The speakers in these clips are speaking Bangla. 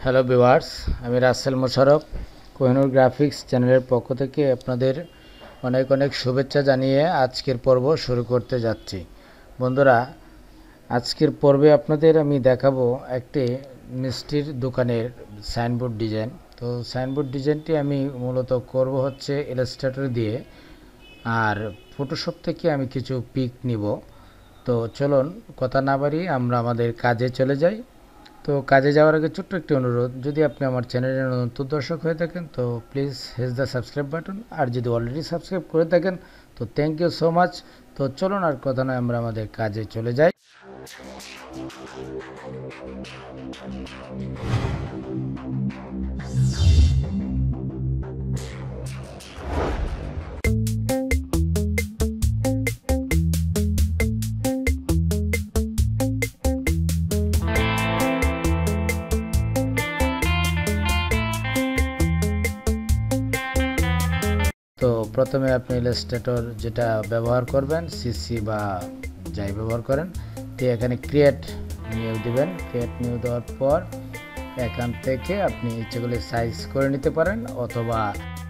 হ্যালো ভিউয়ার্স, আমি রাসেল মোশাররফ কোহিনুর গ্রাফিক্স চ্যানেলের পক্ষ থেকে আপনাদের অনেক অনেক শুভেচ্ছা জানিয়ে আজকের পর্ব শুরু করতে যাচ্ছি। বন্ধুরা, আজকের পর্বে আপনাদের আমি দেখাবো একটি মিষ্টির দোকানের সাইনবোর্ড ডিজাইন। তো সাইনবোর্ড ডিজাইনটি আমি মূলত করব হচ্ছে ইলাস্ট্রেটর দিয়ে, আর ফটোশপ থেকে আমি কিছু পিক নিব। তো চলুন কথা না বাড়িয়ে আমরা আমাদের কাজে চলে যাই। তো কাজে যাওয়ার আগে ছোট্ট একটি অনুরোধ, যদি আপনি আমার চ্যানেলের নতুন দর্শক হয়ে থাকেন তো please hit the subscribe button, আর যদি অলরেডি সাবস্ক্রাইব করে থাকেন তো থ্যাংক ইউ সো মাচ। তো চলুন আর কথা নয়, আমরা আমাদের কাজে চলে যাই। তো প্রথমে আপনি ইলাস্ট্রেটর যেটা ব্যবহার করবেন, সিসি বা যাই ব্যবহার করেন, তো এখানে ক্রিয়েট নিউ দিবেন। ক্রিয়েট নিউ দেওয়ার পর এখান থেকে আপনি ইচ্ছেগুলি সাইজ করে নিতে পারেন, অথবা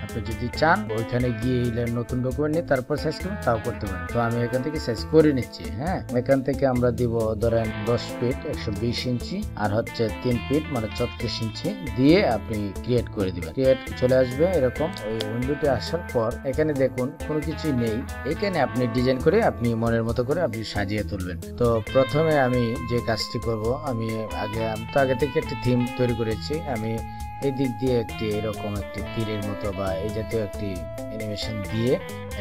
আপনি যদি চান ওইখানে গিয়ে নতুন ডকুমেন্ট নিয়ে তারপর সাইজ করবেন, তাও করতে পারেন। তো আমি এখান থেকে সাইজ করে নিচ্ছি। হ্যাঁ, এখান থেকে আমরা দিব ধরেন 10 ফিট 120 ইঞ্চি, আর হচ্ছে 3 ফিট মানে 34 ইঞ্চি দিয়ে আপনি ক্রিয়েট করে দিবেন। ক্রিয়েট চলে আসবে এরকম। ওই উইন্ডোতে আসার পর এখানে দেখুন কোনো কিছুই নেই, এখানে আপনি ডিজাইন করে আপনি মনের মতো করে আপনি সাজিয়ে তুলবেন। তো প্রথমে আমি যে কাজটি করব, আমি আগে থেকে একটি থিম তৈরি করেছি। আমি এই দিক দিয়ে একটি এরকম একটি তীরের মতো বা এই জাতীয় একটি অ্যানিমেশন দিয়ে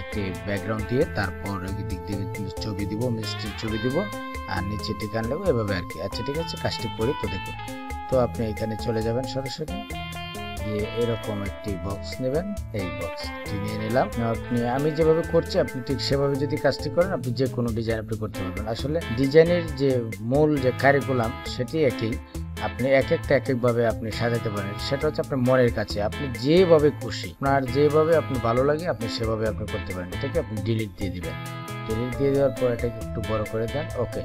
একটি ব্যাকগ্রাউন্ড দিয়ে তারপর এই দিক দিয়ে ছবি দিব, মিষ্টির ছবি দিব, আর নিচে ঠিকানা নেবো, এভাবে আর কি। আচ্ছা ঠিক আছে, কাজটি করি। তো দেখুন, তো আপনি এখানে চলে যাবেন সরাসরি গিয়ে এরকম একটি বক্স নেবেন। এই বক্সটি নিয়ে নিলাম। আমি যেভাবে করছি আপনি ঠিক সেভাবে যদি কাজটি করেন, আপনি যে কোনো ডিজাইন আপনি করতে পারবেন। আসলে ডিজাইনের যে মূল যে কারিকুলাম সেটি একই, আপনি এক একভাবে আপনি সাজাতে পারেন। সেটা হচ্ছে আপনার মনের কাছে, আপনি যেভাবে খুশি, আপনার যেভাবে আপনি ভালো লাগে আপনি সেভাবে আপনি করতে পারেন। এটাকে আপনি ডিলিট দিয়ে দিবেন। ডিলিট দিয়ে দেওয়ার পর এটাকে একটু বড় করে দেন। ওকে,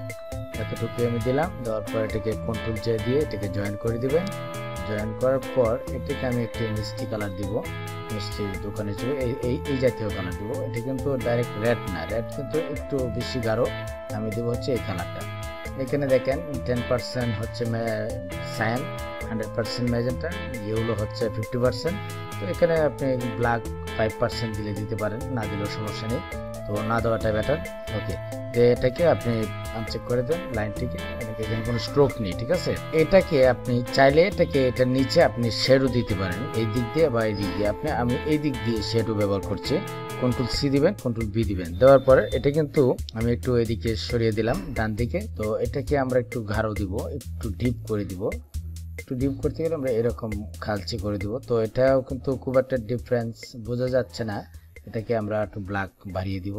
এতটুকু আমি দিলাম। দেওয়ার পর এটাকে কন্ট্রোল জে দিয়ে এটাকে জয়েন করে দিবেন। জয়েন করার পর এটাকে আমি একটি মিষ্টি কালার দিব, মিষ্টি দোকানে চলে এই জাতীয় কালার দিব। এটা কিন্তু ডাইরেক্ট রেড না, রেড কিন্তু একটু বেশি গাঢ়। আমি দেবো হচ্ছে এই কালারটা। এখানে দেখেন 10% হচ্ছে সায়ান, 100% ম্যাজেন্টা, ইয়েলো হচ্ছে 50%। তো এখানে আপনি ব্ল্যাক 5% দিতে পারেন, না দিলেও সমস্যা নেই। তো না দেওয়াটাই বেটার। ওকে, এটাকে আপনি আনচেক করে দেন লাইনটিকে। এখানে কোনো স্ট্রোক নেই, ঠিক আছে। এটাকে আপনি চাইলে এটার নিচে আপনি শেডও দিতে পারেন, এই দিক দিয়ে বা এই দিক দিয়ে। আমি এই দিক দিয়ে শেডও ব্যবহার করছি। কন্ট্রোল সি দিবেন, কন্ট্রোল বি দিবেন। দেওয়ার পরে এটা কিন্তু আমি একটু এদিকে সরিয়ে দিলাম ডান দিকে। তো এটাকে আমরা একটু গাঢ় দিব, একটু ডিপ করে দিব। একটু ডিপ করতে গেলে আমরা এরকম খালচি করে দিব। তো এটাও কিন্তু খুব একটা ডিফারেন্স বোঝা যাচ্ছে না, এটাকে আমরা একটু ব্ল্যাক বাড়িয়ে দিব।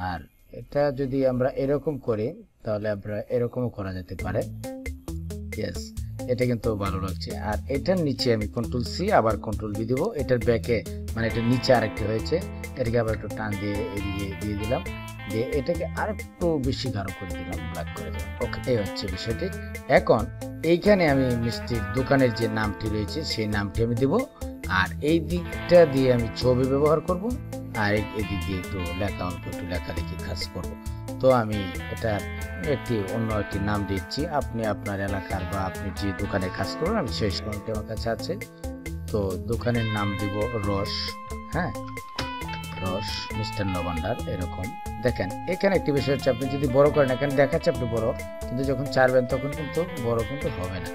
আর এটা যদি আমরা এরকম করি তাহলে আমরা এরকমও করা যেতে পারে। ইয়েস, এটা কিন্তু ভালো লাগছে। আর এটার নিচে আমি কন্ট্রোল সি আবার কন্ট্রোল বি দিব। এটার ব্যাকে মানে এটার নিচে আরেকটি হয়েছে, এটাকে আবার একটু টান দিয়ে এদিকে দিয়ে দিলাম, দিয়ে এটাকে আর একটু বেশি গাঢ় করে দিলাম, ব্ল্যাক করে দিলাম। ওকে, এই হচ্ছে বিষয়টি। এখন এইখানে আমি মিষ্টির দোকানের যে নামটি রয়েছে সেই নামটি আমি দেব, আর এই দিকটা দিয়ে আমি ছবি ব্যবহার করব, আর এই দিক দিয়ে একটু লেখা, অল্প একটু লেখালেখি কাজ করব। তো আমি এটা অন্য একটি নাম দিচ্ছি। আপনি আপনার এলাকার বা আপনি যে দোকানে কাজ করবেন, আমি সেই সময়টি আমার কাছে আছে। তো দোকানের নাম দিব রস। হ্যাঁ, রস মিষ্টান্ন ভান্ডার এরকম। দেখেন এখানে একটি বিষয় হচ্ছে, আপনি যদি বড় করেন, এখানে দেখাচ্ছে আপনি বড়, কিন্তু যখন ছাড়বেন তখন কিন্তু বড় কিন্তু হবে না।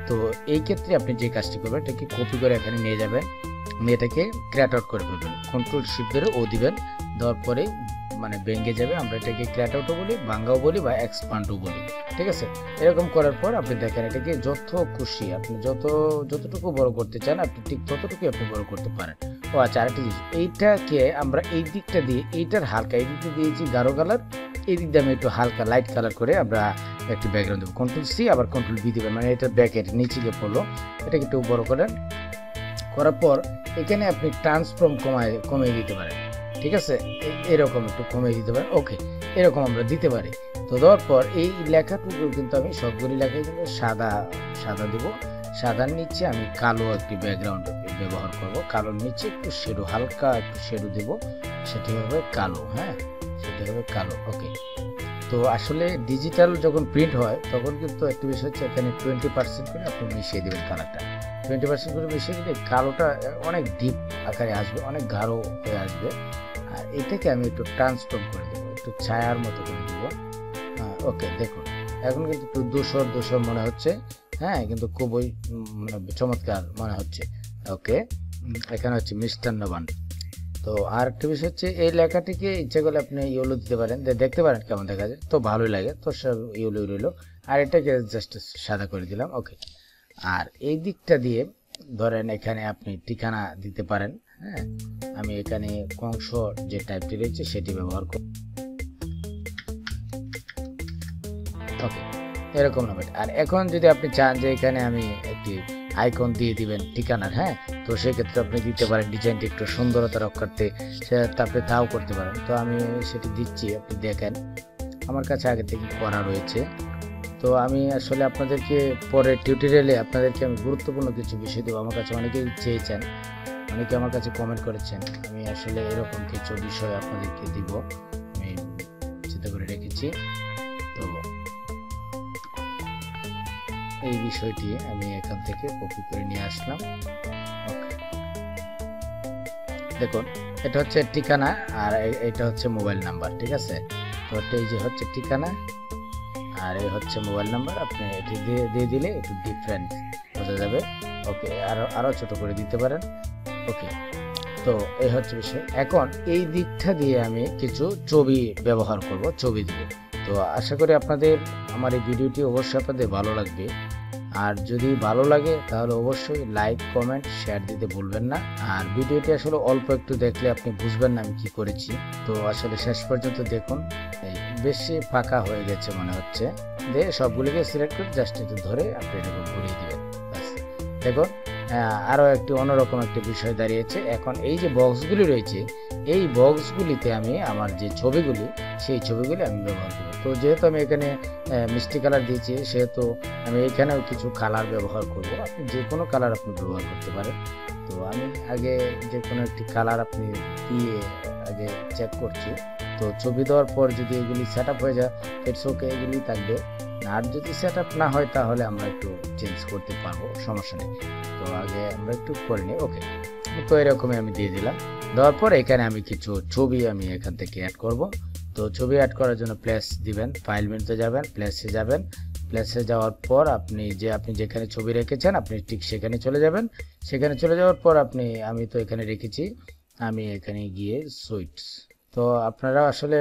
তো এই ক্ষেত্রে আপনি যে কাজটি করবেন, এটাকে কপি করে এখানে নিয়ে যাবেন, এটাকে ক্র্যাট আউট করে ফেলবেন। কন্ট্রোল শিফট ধরে ও দিবেন। দেওয়ার পরে মানে ভেঙে যাবে। আমরা এটাকে ক্র্যাট আউটও বলি, ভাঙ্গাও বলি, বা এক্সপান্ডও বলি, ঠিক আছে। এরকম করার পর আপনি দেখেন এটাকে যত খুশি আপনি যতটুকু বড় করতে চান আপনি ঠিক ততটুকু আপনি বড় করতে পারেন। ও আচ্ছা, আরেকটা জিনিস, এইটাকে আমরা এই দিকটা দিয়ে, এইটার হালকা এই দিকটা দিয়েছি গাঢ় কালার, এই দিক দিয়ে আমি একটু হালকা লাইট কালার করে আমরা একটি ব্যাকগ্রাউন্ড দেবো। কন্ট্রোল সি আবার কন্ট্রোল বি দেবেন, মানে এটার ব্যাকের নিচে গিয়ে পড়লো। এটাকে একটু বড় করেন। করার পর এখানে আপনি ট্রান্সফর্ম কমিয়ে দিতে পারেন, ঠিক আছে। এরকম একটু কমিয়ে দিতে পারেন। ওকে, এরকম আমরা দিতে পারি। তো দেওয়ার পর এই লেখাটুকু কিন্তু আমি সবগুলি লেখাই কিন্তু সাদা দিব। সাদার নিচে আমি কালো একটি ব্যাকগ্রাউন্ড ব্যবহার করব। কালোর নিচে একটু শ্যাডো, হালকা একটু শ্যাডো দেব, সেটি হবে কালো। হ্যাঁ, সেটি হবে কালো। ওকে, তো আসলে ডিজিটাল যখন প্রিন্ট হয় তখন কিন্তু একটা বিষয় হচ্ছে এখানে 20% করে আপনি মিশিয়ে দেবেন কালারটা। 20% করে মিশিয়ে দিলে কালোটা অনেক ডিপ আকারে আসবে, অনেক গাঢ় হয়ে আসবে। আর এটাকে আমি একটু ট্রান্সফর্ম করে দেবো, একটু ছায়ার মতো করে দেবো। ওকে, দেখুন এখন কিন্তু একটু ধূসর মনে হচ্ছে। হ্যাঁ, কিন্তু খুবই চমৎকার মনে হচ্ছে। ওকে, এখানে হচ্ছে মিষ্টান্নবান। তো আর একটা বিষয় হচ্ছে এই লেখাটিকে ইচ্ছা করলে আপনি ইয়েলো দিতে পারেন, দেখতে পারেন কেমন দেখা যায়, তো ভালোই লাগে, তো সব ইয়েলো রইলো। আর এটাকে জাস্ট সাদা করে দিলাম। ওকে, আর এই দিকটা দিয়ে ধরেন এখানে আপনি ঠিকানা দিতে পারেন। হ্যাঁ, আমি এখানে কংস যে টাইপটি রয়েছে সেটি ব্যবহার করব। ওকে, এরকম হবে। আর এখন যদি আপনি চান যে এখানে আমি একটি আইকন দিয়ে দিবেন ঠিকানার, হ্যাঁ, তো সেক্ষেত্রে আপনি দিতে পারেন ডিজাইনটি একটু সুন্দরতা রক্ষার্থে, সেটা আপনি তাও করতে পারেন। তো আমি সেটি দিচ্ছি, আপনি দেখেন আমার কাছে আগে থেকে করা রয়েছে। তো আমি আসলে আপনাদেরকে পরে টিউটোরিয়ালে আপনাদেরকে আমি গুরুত্বপূর্ণ কিছু বিষয় দেবো। আমার কাছে অনেকেই চেয়েছেন, অনেকে আমার কাছে কমেন্ট করেছেন, আমি আসলে এরকম কিছু বিষয় আপনাদেরকে দিব, আমি চিন্তা করে রেখেছি। তো এই বিষয়টি আমি এখান থেকে কপি করে নিয়ে আসলাম। দেখুন, এটা হচ্ছে ঠিকানা আর এটা হচ্ছে মোবাইল নাম্বার, ঠিক আছে? তো এই যে হচ্ছে ঠিকানা আর এই হচ্ছে মোবাইল নাম্বার, আপনি এটি দিয়ে দিলে একটু ডিফারেন্ট বোঝা যাবে। ওকে, আরো ছোট করে দিতে পারেন। ওকে, তো এই হচ্ছে বিষয়। এখন এই দিকটা দিয়ে আমি কিছু ছবি ব্যবহার করব, ছবি দিব। তো আশা করি আপনাদের আমার এই ভিডিওটি অবশ্যই আপনাদের ভালো লাগবে। আর যদি ভালো লাগে তাহলে অবশ্যই লাইক, কমেন্ট, শেয়ার দিতে ভুলবেন না। আর ভিডিওটি আসলে অল্প একটু দেখলে আপনি বুঝবেন না আমি কি করেছি। তো আসলে শেষ পর্যন্ত দেখুন, বেশি ফাঁকা হয়ে গেছে মনে হচ্ছে, দিয়ে সবগুলিকে সিলেক্ট করে জাস্ট একটু ধরে আপনি এরকম ঘুরিয়ে দিবেন। দেখুন, আরও একটি অন্যরকম একটি বিষয় দাঁড়িয়েছে। এখন এই যে বক্সগুলি রয়েছে, এই বক্সগুলিতে আমি আমার যে ছবিগুলি, সেই ছবিগুলি আমি ব্যবহার করব। তো যেহেতু আমি এখানে মিষ্টি কালার দিয়েছি, সেহেতু আমি এখানেও কিছু কালার ব্যবহার করব। আপনি যে কোনো কালার আপনি ব্যবহার করতে পারেন। তো আমি আগে যে কোনো একটি কালার আপনি দিয়ে আগে চেক করছি। তো ছবি দেওয়ার পর যদি এগুলি সেট আপ হয়ে যায়, ইটস ওকে, এগুলি থাকবে। আর যদি সেট আপ না হয় তাহলে আমরা একটু চেঞ্জ করতে পারবো, সমস্যা নেই। তো আগে আমরা একটু করে নিই। ওকে, তো এরকমই আমি দিয়ে দিলাম। দেওয়ার পর এখানে আমি কিছু ছবি আমি এখান থেকে অ্যাড করব। তো ছবি অ্যাড করার জন্য প্লেস দিবেন, ফাইল মেনুতে যাবেন, প্লেসে যাবেন। প্লেসে যাওয়ার পর আপনি যেখানে ছবি রেখেছেন আপনি ঠিক সেখানে চলে যাবেন। সেখানে চলে যাওয়ার পর আমি তো এখানে রেখেছি, আমি এখানে গিয়ে সুইটস। তো আপনারা আসলে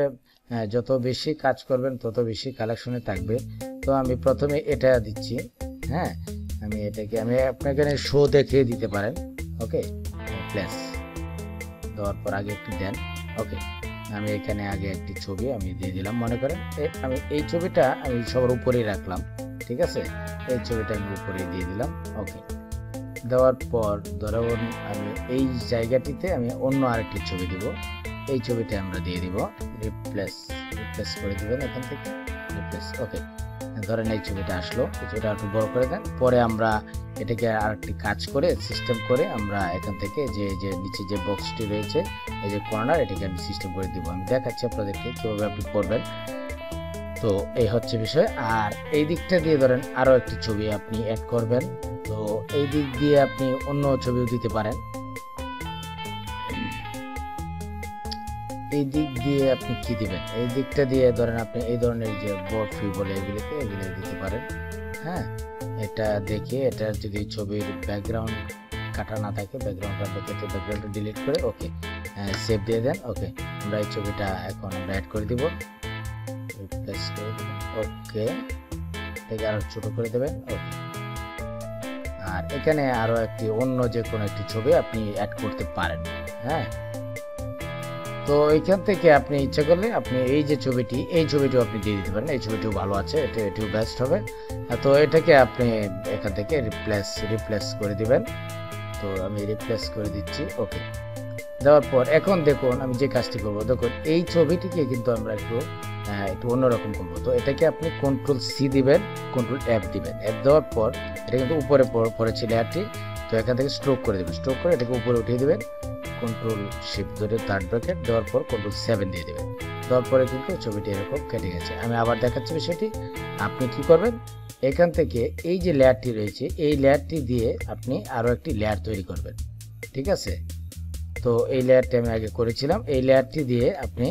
যত বেশি কাজ করবেন তত বেশি কালেকশনে থাকবে। তো আমি প্রথমে এটা দিচ্ছি। হ্যাঁ, আমি আপনি এখানে শো দেখিয়ে দিতে পারেন। ওকে, প্লেস দেওয়ার পর আগে একটু দেন। ওকে, আমি এখানে আগে একটি ছবি আমি দিয়ে দিলাম। মনে করেন আমি এই ছবিটা আমি সবার উপরেই রাখলাম, ঠিক আছে? এই ছবিটা আমি উপরেই দিয়ে দিলাম। ওকে, দেওয়ার পর ধরুন আমি এই জায়গাটিতে আমি অন্য আরেকটি ছবি দিব। এই ছবিটা আমরা দিয়ে দিব, রিপ্লেস করে দিবেন এখান থেকে, রিপ্লেস। ওকে, ধরেন এই ছবিটা আসলো, এই ছবিটা একটু বড় করে দেন। পরে আমরা এটাকে আরেকটি কাজ করে সিস্টেম করে আমরা এখান থেকে যে নিচে যে বক্সটি রয়েছে, এই যে কর্নার, এটাকে আমি সিস্টেম করে দিব। আমি দেখাচ্ছি আপনাদেরকে কিভাবে আপনি করবেন। তো এই হচ্ছে বিষয়। আর এই দিকটা দিয়ে ধরেন আরো একটি ছবি আপনি অ্যাড করবেন। তো এই দিক দিয়ে আপনি অন্য ছবিও দিতে পারেন। এই দিক দিয়ে আপনি কি দিবেন, এই দিকটা দিয়ে ধরেন আপনি এই ধরনের যে বোর্ড ফি বলে এগুলো দিতে পারেন। হ্যাঁ, এটা দেখে এটা যদি ছবির ব্যাকগ্রাউন্ড কাটা না থাকে, ব্যাকগ্রাউন্ডটা দেখে ব্যাকগ্রাউন্ডটা ডিলিট করে ওকে সেভ দিয়ে দেন। ওকে, আমরা এই ছবিটা এখন আমরা অ্যাড করে দিব, রিপ্লেস করে দেব। ওকে, এটাকে আরো ছোট করে দেবেন। ওকে, আর এখানে আরো একটি অন্য যে কোনো একটি ছবি আপনি অ্যাড করতে পারেন। হ্যাঁ, তো এইখান থেকে আপনি ইচ্ছা করলে আপনি এই যে ছবিটিও আপনি দিয়ে দিতে পারেন। এই ছবিটিও ভালো আছে, এটিও বেস্ট হবে। তো এটাকে আপনি এখান থেকে রিপ্লেস করে দিবেন। তো আমি রিপ্লেস করে দিচ্ছি। ওকে, দেওয়ার পর এখন দেখুন আমি যে কাজটি করব, দেখুন এই ছবিটিকে কিন্তু আমরা একটু একটু অন্যরকম করবো। তো এটাকে আপনি কন্ট্রোল সি দিবেন, কন্ট্রোল এফ দিবেন। এফ দেওয়ার পর এটা কিন্তু উপরে পড়েছে লেয়ারটি, তো এখান থেকে স্ট্রোক করে দেবেন। স্ট্রোক করে এটাকে উপরে উঠিয়ে দেবেন, কন্ট্রোল শিফট ধরে থার্ড ব্র্যাকেট দেওয়ার পর কন্ট্রোল 7 দিয়ে দেবেন। দেওয়ার পরে কিন্তু ছবিটি এরকম কেটে গেছে। আমি আবার দেখাচ্ছি বিষয়টি। আপনি কি করবেন, এখান থেকে এই যে লেয়ারটি রয়েছে এই লেয়ারটি দিয়ে আপনি আরও একটি লেয়ার তৈরি করবেন, ঠিক আছে? তো এই লেয়ারটি আমি আগে করেছিলাম, এই লেয়ারটি দিয়ে আপনি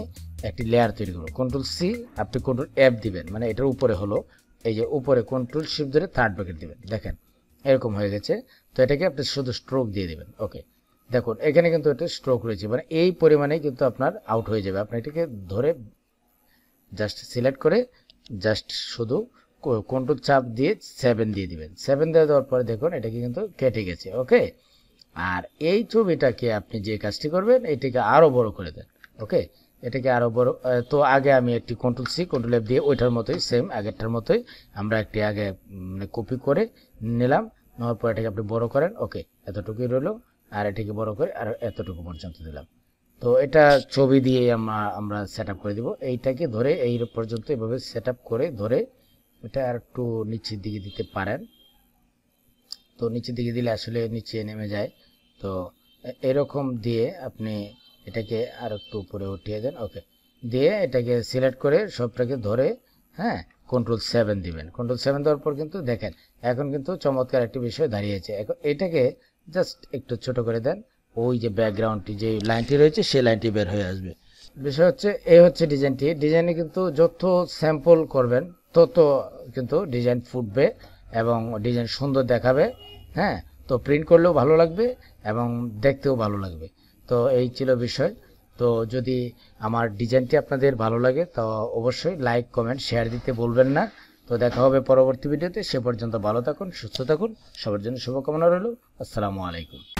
একটি লেয়ার তৈরি করবেন। কন্ট্রোল সি, আপনি কন্ট্রোল এফ দিবেন, মানে এটার উপরে হলো, এই যে উপরে কন্ট্রোল শিফট ধরে থার্ড ব্র্যাকেট দিবেন। দেখেন এরকম হয়ে গেছে। তো এটাকে আপনি শুধু স্ট্রোক দিয়ে দিবেন। ওকে, দেখুন এখানে কিন্তু এটা স্ট্রোক রয়েছে, মানে এই পরিমাণে কিন্তু আপনার আউট হয়ে যাবে। আপনি এটাকে ধরে জাস্ট সিলেক্ট করে জাস্ট শুধু কন্ট্রোল চাপ দিয়ে 7 দিয়ে দিবেন। 7 দিয়ে দেওয়ার পরে দেখুন এটাকে কিন্তু কেটে গেছে। ওকে, আর এই ছবিটাকে আপনি যে কাজটি করবেন এটাকে আরও বড় করে দেন। ওকে, এটাকে আরও বড়, তো আগে আমি একটি কন্ট্রোল সি কন্ট্রোল এফ দিয়ে ওইটার মতোই সেম আগেরটার মতোই আমরা একটি আগে কপি করে নিলাম। নেওয়ার পর এটাকে আপনি বড় করেন। ওকে, এতটুকুই রইলো, আর এটাকে বড় করে আর এতটুকু পর্যন্ত দিলাম। তো এটা ছবি দিয়ে আমরা সেট আপ করে দিব। এইটাকে ধরে এই পর্যন্ত এভাবে সেট আপ করে ধরে এটা আর একটু নিচের দিকে দিতে পারেন। তো নিচের দিকে দিলে আসলে নিচে নেমে যায়। তো এরকম দিয়ে আপনি এটাকে আর একটু উপরে উঠিয়ে দেন। ওকে, দিয়ে এটাকে সিলেক্ট করে সবটাকে ধরে, হ্যাঁ, কন্ট্রোল 7 দিবেন। কন্ট্রোল 7 দেওয়ার পর কিন্তু দেখেন এখন কিন্তু চমৎকার একটি বিষয় দাঁড়িয়েছে। এখন এটাকে জাস্ট একটু ছোট করে দেন, ওই যে ব্যাকগ্রাউন্ডটি যে লাইনটি রয়েছে সেই লাইনটি বের হয়ে আসবে। বিষয় হচ্ছে এই হচ্ছে ডিজাইনটি। ডিজাইনে কিন্তু যত স্যাম্পল করবেন তত কিন্তু ডিজাইন ফুটবে এবং ডিজাইন সুন্দর দেখাবে। হ্যাঁ, তো প্রিন্ট করলেও ভালো লাগবে এবং দেখতেও ভালো লাগবে। তো এই ছিল বিষয়। তো যদি আমার ডিজাইনটি আপনাদের ভালো লাগে তো অবশ্যই লাইক কমেন্ট শেয়ার দিতে বলবেন না। তো দেখা হবে পরবর্তী ভিডিওতে। সে পর্যন্ত ভালো থাকুন, সুস্থ থাকুন, সবার জন্য শুভকামনা রইল। আসসালামু আলাইকুম।